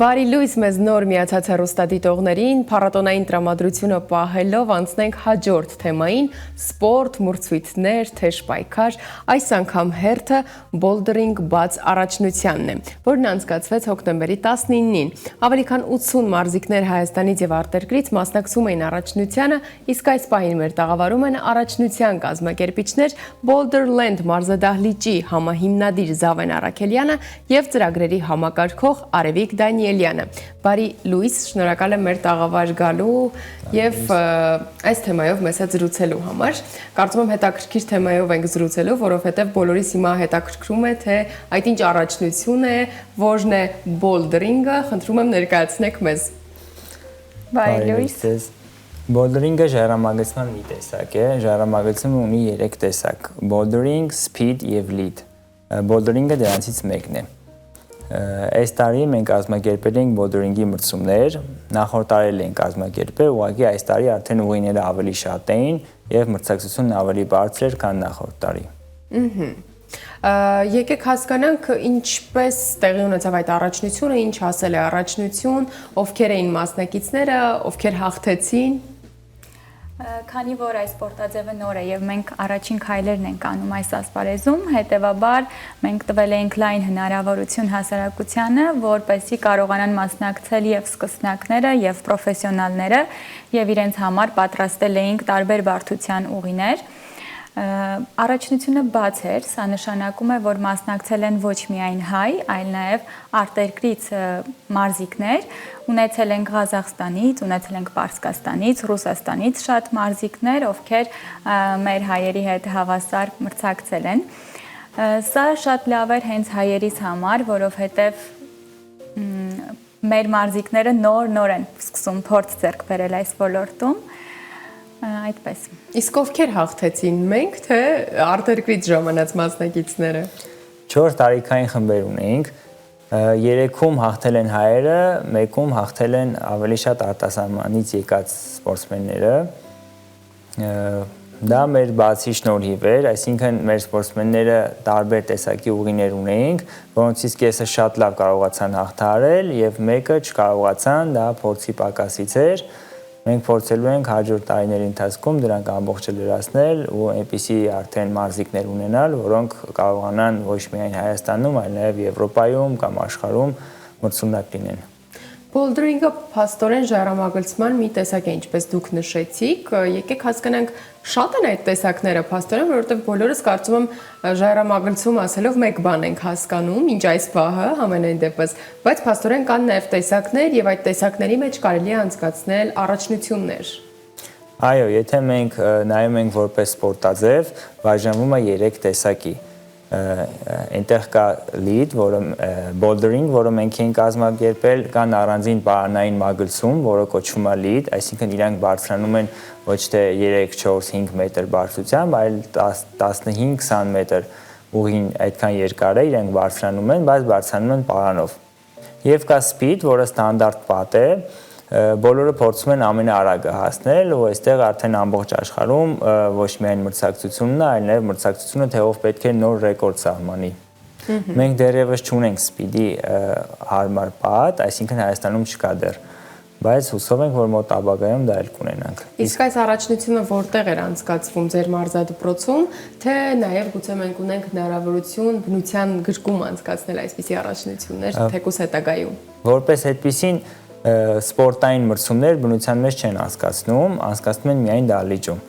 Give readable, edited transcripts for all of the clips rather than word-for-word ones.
Բարի լույս մեզ նոր միացած հեռուստադիտողներին, փառատոնային տրամադրությունը պահելով անցնենք հաջորդ թեմային՝ սպորտ, մրցույթներ, թեժ պայքար, այս անգամ հերթը բոլդերինգ բաց առաջնությանն է, որն անցկացվեց հոկտեմբերի 19-ին։ Ավելի քան 80 մարզիկներ Հայաստանից եւ արտերկրից մասնակցում էին առաջնությանը, իսկ այս պահին մեր տաղավարում են առաջնության կազմակերպիչներ Boulderland մարզադահլիճի համահիմնադիր Զավեն Առաքելյանը եւ ծրագրերի համակարգող Արևիկ Դանիելյանը։ Բարի լույս, շնորհակալ եմ մեր տաղավար գալու եւ այս թեմայով մեզ հետ զրուցելու համար։ Կարծում եմ հետաքրքիր թեմայով ենք զրուցելու, որովհետեւ բոլորիս հիմա հետաքրքրում է, թե այդ ինչ առաջնություն է, որն է բոլդերինգը, խնդրում եմ ներկայացնեք մեզ։ Բարի լույս։ Բոլդերինգը ժայռամագլցման մի տեսակ է, ժայռամագլցումը ունի 3 տեսակ՝ բոլդերինգ, սփիդ եւ լիդ։ Բոլդերինգը դրանցից մեկն է։ Այս տարի մենք կազմակերպել ենք բոլդերինգի մրցումներ, նախորդ տարի ենք կազմակերպել, ուղղակի այս տարի արդեն ուղիները ավելի շատ էին եւ մրցակցությունն ավելի բարձր էր, քան նախորդ տարի։ Եկեք հասկանանք ինչպես տեղի ունեցավ այդ առաջնությունը, ինչ հասել է առաջնություն, ովքեր էին մասնակիցները, ովքեր հաղթեցին։ Քանի որ այս սպորտաձևը նոր է եւ մենք առաջին քայլերն ենք անում այս ասպարեզում, հետեւաբար մենք տվել ենք լայն հնարավորություն հասարակությանը, որպեսզի կարողանան մասնակցել եւ սկսնակները եւ պրոֆեսիոնալները եւ իրենց համար պատրաստել էինք տարբեր բարդության ուղիներ։ Առաջնությունը բաց էր, սա նշանակում է, որ մասնակցել են ոչ միայն հայ, այլ նաև արտերկրից մարզիկներ, ունեցել ենք Ղազախստանից, ունեցել ենք Պարսկաստանից, Ռուսաստանից շատ մարզիկներ, ովքեր մեր հայերի հետ հավասար մրցակցել են։ Սա շատ լավ էր հենց հայերիս համար, որովհետև մեր մարզիկները նոր են սկսում փորձ ձեռք բերել այս ոլորտում։ Այդպես։ Իսկ ովքեր հաղթեցին, մենք թե արտերկրից ժամանած մասնակիցները։ 4 տարիքային խմբեր ունեինք, 3-ում հաղթել են հայերը, 1-ում հաղթել են ավելի շատ արտասահմանից եկած սպորտսմենները։ Դա մեր բացի շնորհիվ էր, այսինքն մեր սպորտսմենները տարբեր տեսակի ուղիներ ունեինք, որոնցից կեսը շատ լավ կարողացան հաղթահարել եւ մեկը չկարողացան, դա փորձի պակասից էր։ Մենք փորձելու ենք հաջորդ տարիների ընթացքում դրանք ամբողջը լրացնել ու այնպիսի արդեն մարզիկներ ունենալ, որոնք կարողանան ոչ միայն Հայաստանում, այլ նաև Եվրոպայում կամ աշխարհում մրցունակ լինեն։ Բոլդերինգը փաստորեն ժայռամագլցման մի տեսակ է, ինչպես դուք նշեցիք, եկեք հասկանանք շատ են այդ տեսակները փաստորեն, որովհետև բոլորս կարծում եմ ժայռամագլցում ասելով մեկ բան ենք հասկանում, ինչ այս պահը համենայն դեպս, բայց փաստորեն կան նաև տեսակներ եւ այդ տեսակների մեջ կարելի է անցկացնել առաջնություններ։ Այո, եթե մենք նայում ենք որպես սպորտաձև, բաժանվում է 3 տեսակի։ Այնտեղ կա լիդ, որը բոլդերինգ, որը մենք ենք կազմակերպել, կան առանձին պարանային մագլցում, որը կոչվում է լիդ, այսինքն իրանք բարձրանում են ոչ թե 3, 4, 5 մետր բարձրությամբ, այլ 15-20 մետր ուղին այդքան երկար է, իրենք բարձրանում են, բայց բարձրանում են պարանով։ Եվ կա սպիդ, որը ստանդարտ պատ է, բոլորը փորձում են ամենաարագը հասնել ու այստեղ արդեն ամբողջ աշխարհում ոչ միայն մրցակցությունն է, այլ նաև մրցակցությունը թե ով պետք է նոր ռեկորդ սահմանի։ Մենք դեռևս չունենք սպիդի հարմար պատ, այսինքն Հայաստանում չկա դեռ, բայց հուսով ենք, որ մոտ ապագայում դա էլ կունենանք։ Իսկ այս առաջնությունը որտեղ էր անցկացվում ձեր մարզադպրոցում, թե նաև գուցե մենք ունենք հնարավորություն բնության գրկում անցկացնել այսպիսի առաջնություններ, թեկուզ հետագայում։ Որպես այդպիսին սպորտային մրցումներ բնության մեջ չեն անցկացնում, անցկացնում են միայն դահլիճում։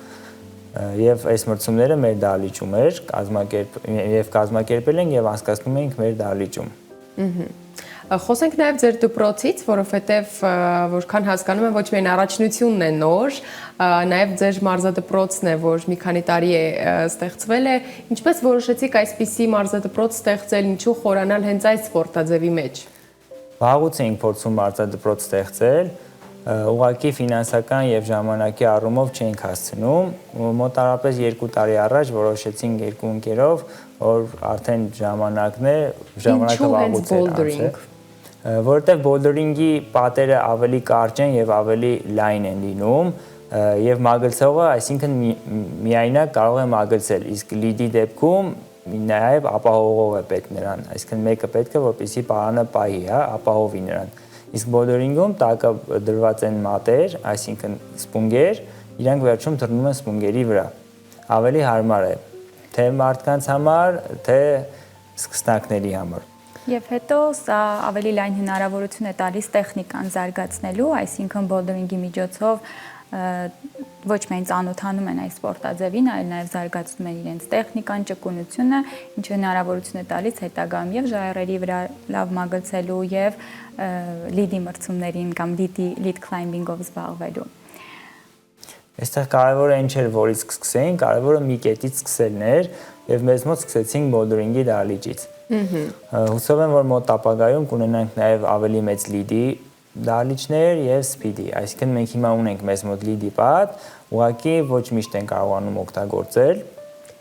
Եվ այս մրցումները մեր դահլիճում էր, կազմակերպել ենք եւ անցկացնում ենք մեր դահլիճում։ Խոսենք նաև ձեր դպրոցից, որովհետև որքան հասկանում եմ ոչ միայն առաջնությունն է նոր, նաև ձեր մարզադպրոցն է, որ մի քանի տարի է ստեղծվել է, ինչպես որոշեցիք այսպիսի մարզադպրոց ստեղծել, ինչու խորանալ հենց այս սպորտաձևի մեջ։ Վաղուց էինք փորձում մարզադպրոց ստեղծել, ուղղակի ֆինանսական եւ ժամանակի առումով չենք հասցնում։ Մոտարապես 2 տարի առաջ որոշեցինք երկու ընկերով, որ արդեն ժամանակն է, ժամանակը վաղուց է, որովհետեւ բոլդերինգի պատերը ավելի կարճ են եւ ավելի լայն են լինում եւ մագլցողը, այսինքն միայնակ կարող է մագլցել, իսկ լիդի դեպքում նաեւ ապահովող է պետք նրան, այսինքն մեկը պետք է որպեսզի պարանը պահի, ապահովի նրան։ Իսկ բոլդերինգում տակը դրված են մատեր, այսինքն սպունգեր, իրանք վերջում դռնում են սպունգերի վրա։ Ավելի հարմար է թե մարդկանց համար, թե սկսնակների համար։ Եվ հետո սա ավելի լայն հնարավորություն է տալիս տեխնիկան զարգացնելու, այսինքն բոլդերինգի միջոցով ոչ միայն ծանոթանում են այս սպորտաձևին, այլ նաև զարգացնում են իրենց տեխնիկան, ճկունությունը, ինչը հնարավորություն է տալիս հետագայում եւ ժայռերի վրա լավ մագլցելու եւ լիդի մրցումներին կամ լիդ քլայմբինգով զբաղվելու։ Այստեղ կարևորը ինչ էր, որից սկսեին, կարևորը մի կետից սկսելն էր եւ մեզ մոտ սկսեցինք բոլդերինգի դահլիճից։ Հուսով եմ, որ մոտ ապագայում կունենանք նաեւ ավելի մեծ լիդի դահլիճներ եւ սպիդի, այսինքն մենք հիմա ունենք մեզ մոտ լիդի պատ, ուղղակի ոչ միշտ են կարողանում օգտագործել։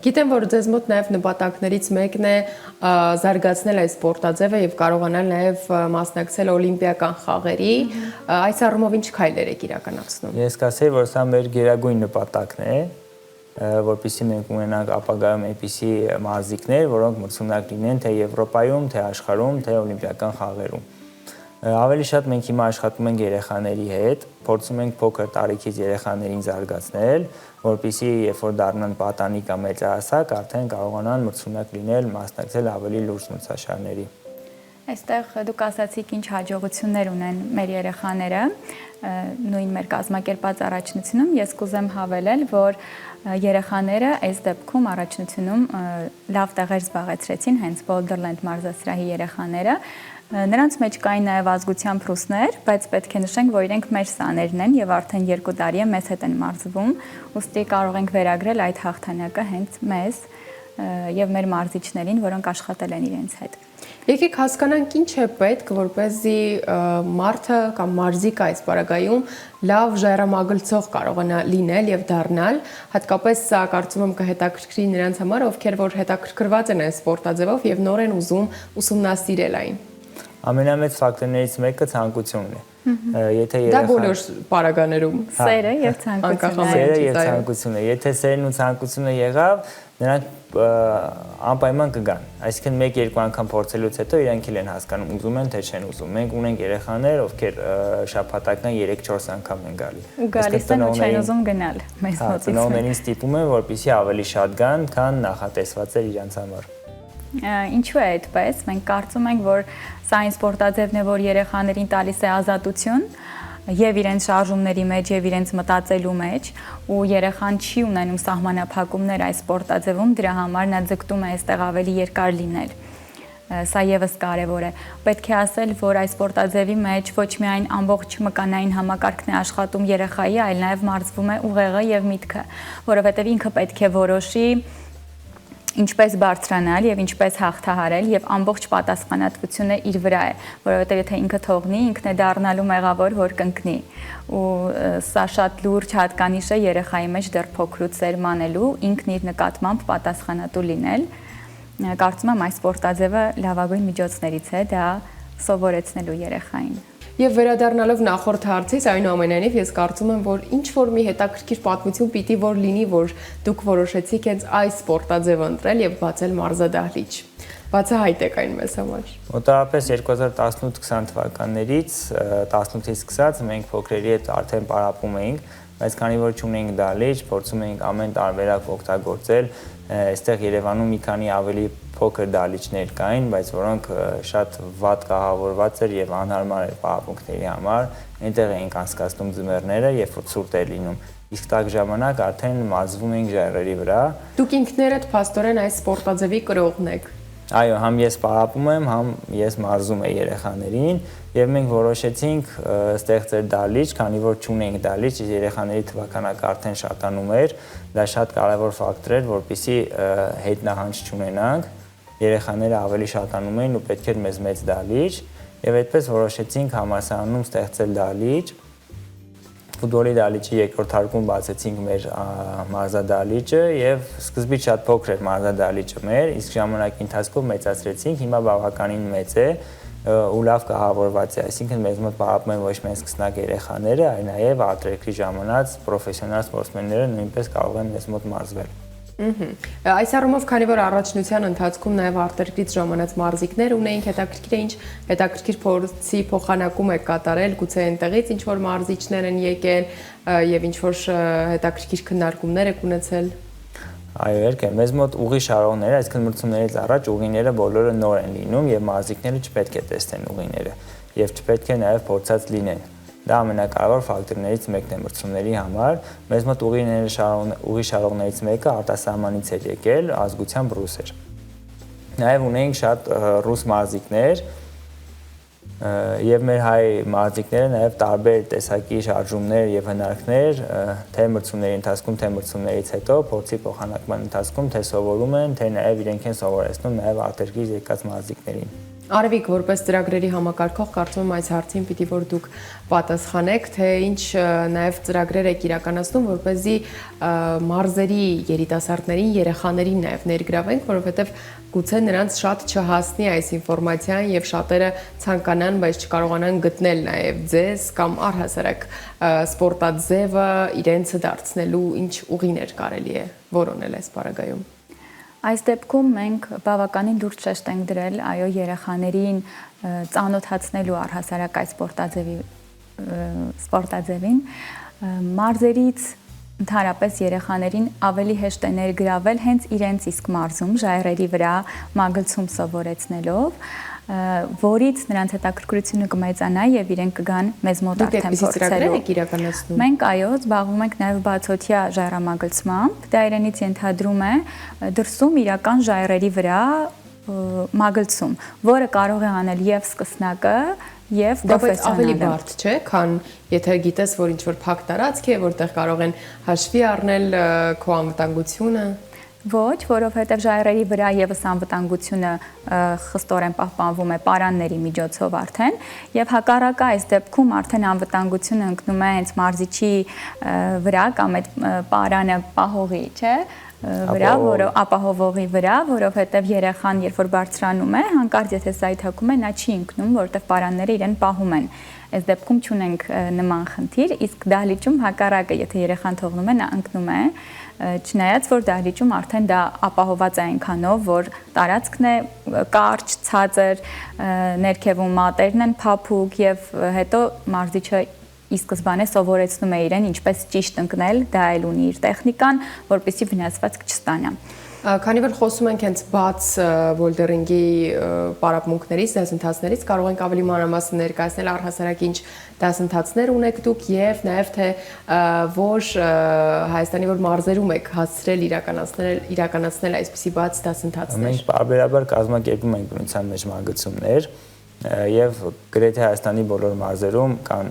Գիտեմ, որ ձեզ մոտ նաև նպատակներից մեկն է զարգացնել այս սպորտաձևը եւ կարողանալ նաև մասնակցել օլիմպիական խաղերի, այս առումով ինչ քայլեր եք իրականացնում։ Ես կասեի, որ սա մեր գերագույն նպատակն է, որպեսզի մենք ունենանք ապագայում այնպիսի մարզիկներ, որոնք մրցունակ լինեն թե Եվրոպայում, թե աշխարհում, թե օլիմպիական խաղերում։ Ավելի շատ մենք հիմա աշխատում ենք երեխաների հետ, փորձում ենք փոքր տարիքից երեխաներին զարգացնել, որպեսզի երբ որ դառնան պատանի կամ մեծահասակ, արդեն կարողանան մրցունակ լինել, մասնակցել ավելի լուրջ մրցաշարների։ Այստեղ դուք ասացիք ինչ հաջողություններ ունեն մեր երեխաները, նույն մեր կազմակերպած առաջնությունում, ես կուզեմ հավելել, որ երեխաները այս դեպքում առաջնությունում լավ տեղեր զբաղեցրեցին հենց Boulderland մարզասրահի երեխաները։ Նրանց մեջ կային նաև ազգության փրուսներ, բայց պետք է նշենք, որ իրենք մեր սաներն են եւ արդեն 2 տարի է մեզ հետ են մարզվում, ուստի կարող ենք վերագրել այդ հաղթանակը հենց մեզ եւ մեր մարզիչներին, որոնք աշխատել են իրենց հետ։ Եկեք հասկանանք ինչ է պետք, որպեսզի մարդը կամ մարզիկը այս պարագայում լավ ժայռամագլցող կարողանա լինել եւ դառնալ, հատկապես սա կարծում եմ կհետաքրքրի նրանց համար, ովքեր որ հետաքրքրված են այս սպորտաձևով եւ նոր են ուզում ուսումնասիրել այն։ Ամենամեծ ֆակտորներից մեկը ցանկությունն է։ Եթե դա բոլոր պարագաներում սերը եւ ցանկությունը։ Սերը եւ ցանկությունը։ Եթե սերն ու ցանկությունը եղավ, նրանք անպայման կգան։ Այսինքն 1-2 անգամ փորձելուց հետո իրանք էլ են հասկանում ուզում են թե չեն ուզում։ Մենք ունենք երեխաներ, ովքեր շաբաթական 3-4 անգամ են գալի։ Ու գալիս են ու չեն ուզում գնալ մեզ մոտից։ Ծնողներին ստիպում են, որպեսզի ավելի շատ գան, քան նախատեսված էր իրանց համար։ Ինչու է այդպես։ Մենք կարծում ենք, որ սա այն սպորտաձևն է, որ երեխաներին տալիս է ազատություն եւ իրենց շարժումների մեջ եւ իրենց մտածելու մեջ, ու երեխան չի ունենում սահմանափակումներ այս սպորտաձևում, դրա համար նա ձգտում է այստեղ ավելի երկար լինել։ Սա եւս կարեւոր է։ Պետք է ասել, որ այս սպորտաձևի մեջ ոչ միայն ամբողջ մկանային համակարգն է աշխատում երեխայի, այլ նաեւ մարզվում է ուղեղը եւ միտքը, որովհետեւ ինքը պետք է որոշի ինչպես բարձրանալ եւ ինչպես հաղթահարել եւ ամբողջ պատասխանատվությունը իր վրա է, որովհետեւ եթե ինքը թողնի, ինքն է դառնալու մեղավոր, որ կընկնի։ Ու սա շատ լուրջ հատկանիշ է երեխայի մեջ դեռ փոքրուց սերմանելու, ինքն իր նկատմամբ պատասխանատու լինել։ Կարծում եմ այս սպորտաձևը լավագույն միջոցներից է դա սովորեցնելու երեխային։ Եվ վերադառնալով նախորդ հարցից, այնուամենայնիվ ես կարծում եմ, որ ինչ որ մի հետաքրքիր պատմություն պիտի որ լինի, որ դուք որոշեցիք հենց այս սպորտաձևը ընտրել եւ բացել մարզադահլիճ։ Բացահայտեք այն մեզ համար։ Մոտավորապես 2018-20 թվականներից 18-ից սկսած մենք փոքրերի հետ արդեն պարապում էինք, բայց քանի որ չունենք դահլիճ, փորձում էինք ամեն տարբերակ օգտագործել։ Այստեղ Երևանում մի քանի ավելի փոքր դահլիճներ կային, բայց որոնք շատ վատ կահավորված էր եւ անհարմար էր պահապանքների համար։ Այնտեղ էինք անցկացնում ձմեռները, երբ որ ցուրտ էր լինում։ Իսկ տաք ժամանակ արդեն մարզվում էինք ժայռերի վրա։ Դուք ինքներդ փաստորեն այս սպորտաձևի կրողն եք։ Այո, համ ես պարապում եմ, համ ես մարզում եմ երեխաներին եւ մենք որոշեցինք ստեղծել դահլիճ, քանի որ չունենք դահլիճ, երեխաների թվականակը արդեն շատանում էր, դա շատ կարեւոր ֆակտոր էր, որպեսզի հետնահանջ չունենանք, երեխաները ավելի շատանում էին ու պետք էր մեզ մեծ դահլիճ եւ այդպես որոշեցինք համալսարանում ստեղծել դահլիճ ֆուտբոլի դահլիճի երկրորդ հարկում բացեցինք մեր մարզադահլիճը եւ սկզբից շատ փոքր էր մարզադահլիճը մեր, իսկ ժամանակի ընթացքում մեծացրեցինք, հիմա բավականին մեծ է ու լավ կահավորված է, այսինքն մեզ մոտ պարապում են ոչ միայն սկսնակ երեխաները, այլ նաեւ արտերկրի ժամանած պրոֆեսիոնալ սպորտսմենները նույնպես կարող են մեզ մոտ մարզվել։ Այս առումով, քանի որ առաջնության ընթացքում նաև արտերկրից ժամանած մարզիկներ ունեինք, հետաքրքիր է ինչ հետաքրքիր փորձի փոխանակում է կատարել, գուցե այնտեղից ինչ որ մարզիչներ են եկել եւ ինչ որ հետաքրքիր քննարկումներ եք ունեցել։ Այո, երկե, մեզ մոտ ուղի շարողները, այսինքն մրցումներից առաջ ուղիները բոլորը նոր են լինում եւ մարզիկները չպետք է տեսնեն ուղիները եւ չպետք է նաեւ փորձած լինեն։ Դա ամենակարևոր ֆակտորներից մեկն է մրցումների համար։ Մեզ մոտ ուղի շարողներից մեկը արտասահմանից էր եկել, ազգությամբ ռուս էր։ Նաև ունեինք շատ ռուս մարզիկներ եւ մեր հայ մարզիկները նաև տարբեր տեսակի շարժումներ եւ հնարքներ թե մրցումների ընթացքում, թե մրցումներից հետո փորձի փոխանակման ընթացքում թե սովորում են, թե նաև իրենք են սովորեցնում նաև արտերկրից եկած մարզիկներին։ Արևիկ, որպես ծրագրերի համակարգող, կարծում եմ այս հարցին պիտի որ դուք պատասխանեք, թե ինչ նաև ծրագրեր եք իրականացնում, որպեսզի մարզերի երիտասարդներին, երեխաներին նաև ներգրավենք, որովհետև գուցե նրանց շատ չհասնի այս ինֆորմացիան եւ շատերը ցանկանան, բայց չկարողանան գտնել նաև ձեզ կամ առհասարակ սպորտաձևը իրենց դարձնելու ինչ ուղիներ կարելի է որոնել այս բaragայում։ Այս դեպքում մենք բավականին լուրջ շեշտ ենք դրել այո երեխաներին ծանոթացնելու առհասարակ այս սպորտաձևին մարզերից ընդհանրապես երեխաներին ավելի հեշտ է ներգրավել հենց իրենց իսկ մարզում ժայռերի վրա մագլցում սովորեցնելով որից նրանց հետաքրքրությունը կմեծանա եւ իրենք կգան մեզ մոտ արդեն փորձելու։ Մենք այո զբաղվում ենք նաեւ բացօթյա ժայռամագլցմամբ, դա իրենից ենթադրում է դրսում իրական ժայռերի վրա մագլցում, որը կարող է անել եւ սկսնակը եւ պրոֆեսիոնալը։ Ավելի բարդ չէ, քան եթե գիտես, որ ինչ որ փակ տարածք է, որտեղ կարող են հաշվի առնել քո անվտանգությունը։ Ոչ, որովհետև ժայռերի վրա եւս անվտանգությունը խստորեն պահպանվում է պարանների միջոցով արդեն եւ հակառակը այս դեպքում արդեն անվտանգությունը ընկնում է հենց մարզիչի վրա կամ այդ պարանը պահողի, չէ, վրա, որը ապահովողի վրա, որովհետև երեխան երբ որ բարձրանում է, հանկարծ եթե զայթակում է, նա չի ընկնում, որովհետև պարանները իրեն պահում են։ Այս դեպքում չունենք նման խնդիր, իսկ դահլիճում հակառակը, եթե երեխան թողնում է, նա ընկնում է, չնայած որ դահլիճում արդեն դա ապահոված է այնքանով, որ տարածքն է կարճ, ցածր, ներքևում մատերն են փափուկ եւ հետո մարզիչը ի սկզբանե սովորեցնում է իրեն ինչպես ճիշտ ընկնել, դա էլ ունի իր տեխնիկան, որպեսզի վնասվածք չստանա։ Քանի որ խոսում ենք հենց բաց բոլդերինգի պարապմունքներից, դասընթացներից, կարող ենք ավելի մանրամասն ներկայացնել առհասարակ ինչ դասընթացներ ունեք դուք եւ նաեւ թե որ Հայաստանի որ մարզերում եք հասցրել իրականացնել այսպիսի բաց դասընթացներ։ Մենք բարբերաբար կազմակերպում ենք բնության մեջ մագլցումներ եւ գրեթե Հայաստանի բոլոր մարզերում կան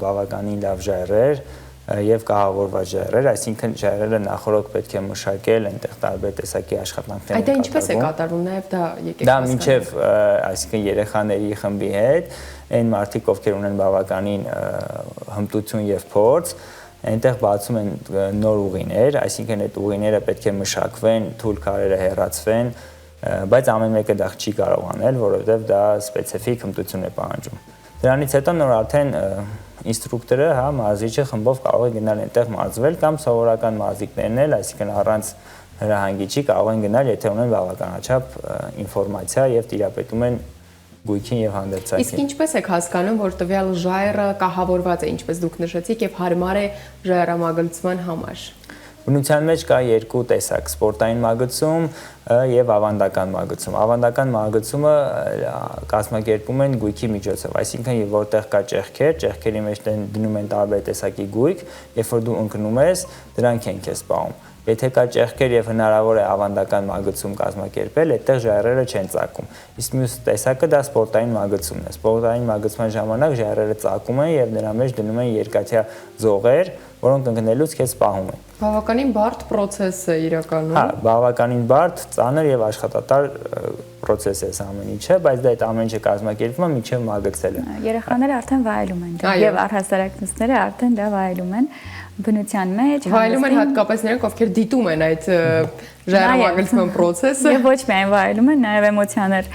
բավականին լավ ժայռեր եւ կահավորված ժայռեր, այսինքն ժայռերը նախորդ պետք է մշակել, այնտեղ տարբեր տեսակի աշխատանքներ են կատարվում։ Այդ ինչպես է կատարվում, նաեւ դա եկեք հասկանանք։ Դա մինչեւ, այսինքն երեխաների խմբի հետ, այն մարդիկ, ովքեր ունեն բավականին հմտություն եւ փորձ, այնտեղ բացում են նոր ուղիներ, այսինքն այդ ուղիները պետք է մշակվեն, թույլ քարերը հեռացվեն, բայց ամեն մեկը դա չի կարող անել, որովհետեւ դա սպეციფიկ հմտություն է պահանջում։ Դրանից հետո նոր արդեն ինստրուկտորը, հա, մարզիչը խմբով կարող է գնալ այնտեղ մարզվել կամ սովորական մարզիկներն էլ, այսինքն առանց հրահանգիչի կարող են գնալ, եթե ունեն բավականաչափ ինֆորմացիա եւ տիրապետում են գույքին եւ հանդերձակին։ Իսկ ինչպես եք հասկանում, որ տվյալ ժայռը կահավորված է, ինչպես դուք նշեցիք, եւ հարմար է ժայռամագլցման համար։ Բնության մեջ կա երկու տեսակ՝ սպորտային մագլցում եւ ավանդական մագլցում։ Ավանդական մագլցումը կազմակերպում են գույքի միջոցով, այսինքն որտեղ կա ճեղքեր, ճեղքերի մեջ դնում են տարբեր տեսակի գույք, երբ որ դու ընկնում ես, դրանք են քեզ պահում։ Եթե կա ճեղքեր եւ հնարավոր է ավանդական մագլցում կազմակերպել, այդտեղ ժայռերը չեն ծակում։ Իսկ մյուս տեսակը դա սպորտային մագլցումն է։ Սպորտային մագլցման ժամանակ ժայռերը ծակում են եւ նրա մեջ դնում են երկաթյա ձողեր, որոնք ընկնելուց քեզ պահում են։ Բավականին բարդ process է իրականում։ Հա, բավականին բարդ, ծանր եւ աշխատատար process է ամեն ինչը, բայց դա այդ ամեն ինչը կազմակերպվում է մինչև մագլցելը։ Երեխաները արդեն վայելում են դա եւ առհասարակությունները արդեն դա վայելում են բնության մեջ, վայելում են հատկապես նրանք, ովքեր դիտում են այդ ժայռամագլցման process-ը եւ ոչ միայն վայելում են, նաեւ էմոցիաներ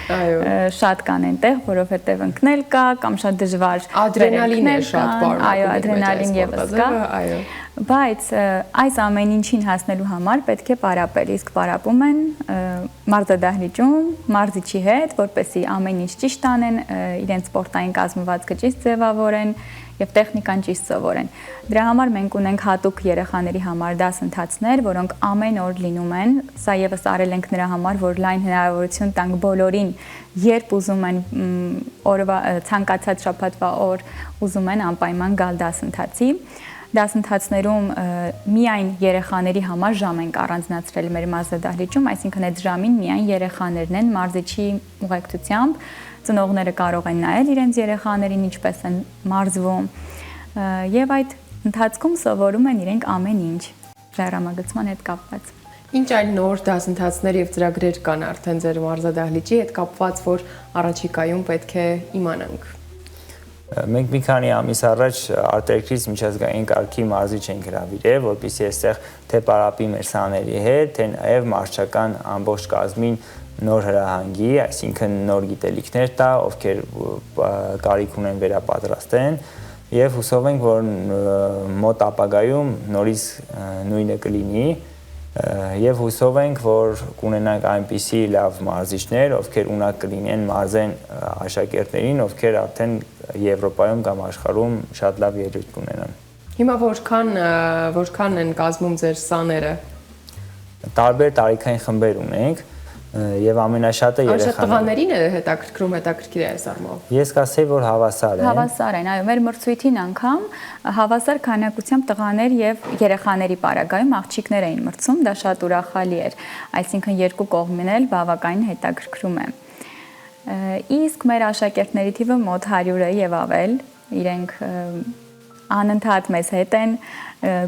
շատ կան այնտեղ, որովհետեւ ընկնել կա կամ շատ դժվար ադրենալին է շատ բառը, այո, ադրենալին եւս կա, այո, բայց այս ամեն ինչին հասնելու համար պետք է պարապել, իսկ պարապում են մարզադահլիճում մարզիչի հետ, որպեսզի ամեն ինչ ճիշտ անեն, իրենց սպորտային կազմվածքը ճիշտ ձևավորեն եւ տեխնիկան ճիշտ սովորեն։ Դրա համար մենք ունենք հատուկ երեխաների համար դասընթացներ, որոնք ամեն օր լինում են։ Սա եւս արել ենք նրա համար, որ լայն հնարավորություն տանք բոլորին, երբ ուզում են օրվա ցանկացած շաբաթվա օր ուզում են անպայման գալ դասընթացի։ Դասընթացներում միայն երեխաների համար ժամ ենք առանձնացրել մեր մարզադահլիճում, այսինքն այդ ժամին միայն երեխաներն են մարզիչի ուղեկցությամբ, ծնողները կարող են նայել իրենց երեխաներին ինչպես են մարզվում եւ այդ ընթացքում սովորում են իրենք ամեն ինչ ժայռամագլցման հետ կապված։ Ինչ այլ նոր դասընթացներ եւ ծրագրեր կան արդեն ձեր մարզադահլիճի հետ կապված, որ առաջիկայում պետք է իմանանք։ Մենք մի քանի ամիս առաջ արտերկրից միջազգային կարգի մարզիչ ենք հրավիրել, որպեսզի այստեղ թե պարապի մեր սաների հետ, թե նաև մարզչական ամբողջ կազմին նոր հրահանգի, այսինքն նոր գիտելիքներ տա, ովքեր կարիք ունեն վերապատրաստեն, եւ հուսով ենք, որ մոտ ապագայում նորից նույնը կլինի, եւ հուսով ենք, որ կունենանք այնպիսի լավ մարզիչներ, ովքեր ունակ կլինեն մարզեն աշակերտներին, ովքեր արդեն Եվրոպայում կամ աշխարհում շատ լավ ելույթ կունենան։ Հիմա որքան են կազմում ձեր սաները։ Տարբեր տարիքային խմբեր ունենք եւ ամենաշատը երեխաներ։ Շատ տղաներին է հետաքրքիր է այս առումով։ Ես կասեի, որ հավասար են։ Հավասար են, այո, մեր մրցույթին անգամ հավասար քանակությամբ տղաներ եւ երեխաների պարագայում աղջիկներ էին մրցում, դա շատ ուրախալի էր, այսինքն երկու կողմին էլ բավականին հետաքրքրում է։ Իսկ մեր աշակերտների թիվը մոտ 100 է եւ ավել, իրենք անընդհատ մեզ հետ են,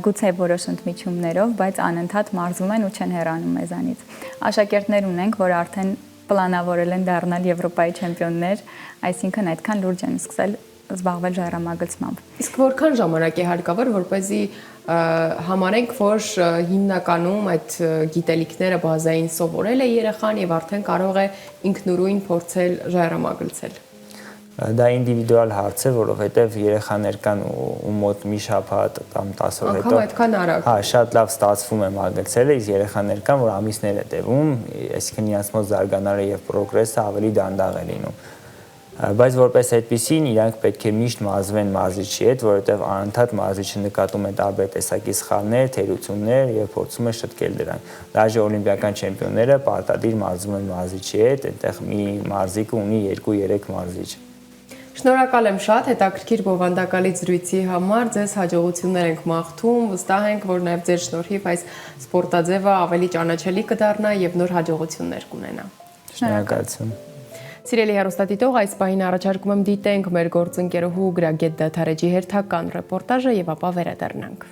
գուցե որոշ ընդմիջումներով, բայց անընդհատ մարզում են ու չեն հեռանում մեզանից։ Աշակերտներ ունենք, որ արդեն պլանավորել են դառնալ Եվրոպայի չեմպիոններ, այսինքն այդքան լուրջ են սկսել զբաղվել ժայռամագլցմամբ։ Իսկ որքան ժամանակ է հարկավոր, որպեսզի համարենք, որ հիմնականում այդ գիտելիքները բազային սովորել է երեխան եւ արդեն կարող է ինքնուրույն փորձել ժայռամագլցել։ Դա ինդիվիդուալ հարց է, որովհետև երեխաներ կան ու մոտ մի շաբաթ կամ 10 օր հետո անգամ այդքան արագ։ Հա, շատ լավ ստացվում է մագլցելը, իսկ երեխաներ կան, որ ամիսներ է տևում, այսինքն իրենց մոտ զարգանալը եւ պրոգրեսը ավելի դանդաղ է լինում։ Բայց որպես այդպեսին իրանք պետք է միշտ մարզվեն մարզիչի հետ, որովհետև անընդհատ մարզիչը նկատում է տարբեր տեսակի սխալներ, թերություններ եւ փորձում է շտկել դրանք։ Դաժե օլիմպիական չեմպիոնները պարտադիր մարզվում են մարզիչի հետ, այնտեղ մի մարզիկը ունի 2-3 մարզիչ։ Շնորհակալ եմ շատ հետաքրքիր բովանդակալի զրույցի համար, ձեզ հաջողություններ ենք մաղթում, վստահ ենք, որ նաև ձեր շնորհիվ այս սպորտաձևը ավելի ճանաչելի կդառնա եւ նոր հաջողություններ կունենա։ Շնորհակալություն։ Սիրելի հեռուստադիտող, այս պահին առաջարկում եմ դիտենք մեր գործընկերուհու Գրագետ Դադարեջի հերթական ռեպորտաժը եւ ապա վերադառնանք։